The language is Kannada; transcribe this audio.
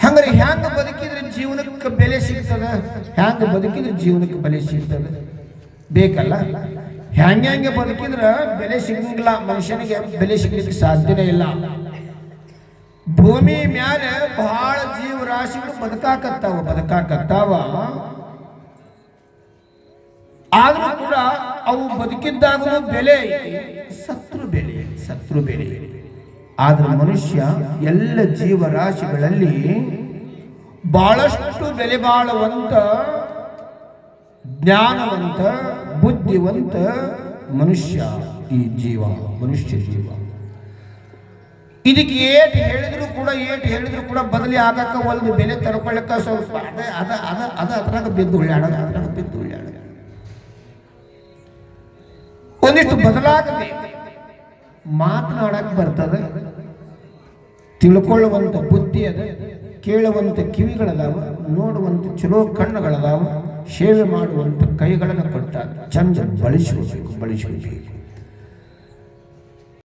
ಹಂಗಾರೆ ಹ್ಯಾಂಗ ಬದುಕಿದ್ರೆ ಜೀವನಕ್ಕೆ ಬೆಲೆ ಸಿಗ್ತದ? ಹ್ಯಾಂಗ ಬದುಕಿದ್ರೆ ಜೀವನಕ್ಕೆ ಬೆಲೆ ಸಿಗ್ತದ? ಬೇಕಲ್ಲ. ಹ್ಯಾಂಗೆ ಬದುಕಿದ್ರೆ ಬೆಲೆ ಸಿಗಂಗಿಲ್ಲ, ಮನುಷ್ಯನಿಗೆ ಬೆಲೆ ಸಿಗ್ಲಿಕ್ಕೆ ಸಾಧ್ಯನೇ ಇಲ್ಲ. ಭೂಮಿ ಮ್ಯಾಲೆ ಬಹಳ ಜೀವರಾಶಿಗಳು ಬದುಕಾಕತ್ತಾವ. ಆದ್ರೂ ಕೂಡ ಅವು ಬದುಕಿದ್ದಾಗಲೂ ಬೆಲೆ ಐತಿ, ಸತ್ರು ಬೆಲೆ. ಆದ್ರೆ ಮನುಷ್ಯ ಎಲ್ಲ ಜೀವರಾಶಿಗಳಲ್ಲಿ ಬಹಳಷ್ಟು ಬೆಲೆ ಬಾಳುವಂತ, ಜ್ಞಾನವಂತ, ಬುದ್ಧಿವಂತ ಮನುಷ್ಯ ಈ ಮನುಷ್ಯ ಜೀವ. ಇದಕ್ಕೆ ಏಟ್ ಹೇಳಿದ್ರು ಕೂಡ ಬದಲಿ ಆಗಾಕ ಒಂದು ಬೆಲೆ ತರ್ಕೊಳ್ಳಕ್ಕ ಸ್ವಲ್ಪ ಅದ್ರಾಗ ಬಿದ್ದು ಉಳ್ಳಾಡ. ಒಂದಿಷ್ಟು ಬದಲಾಗಬೇಕು, ಮಾತನಾಡಕ್ ಬರ್ತದೆ, ತಿಳ್ಕೊಳ್ಳುವಂತ ಬುದ್ಧಿ ಅದ, ಕೇಳುವಂತ ಕಿವಿಗಳದಾವ, ನೋಡುವಂತ ಚಲೋ ಕಣ್ಣುಗಳದಾವ, ಸೇವೆ ಮಾಡುವಂತ ಕೈಗಳನ್ನು ಕೊಟ್ಟ ಚಂದ ಬಳಸಿಕೊಳ್ಬೇಕು.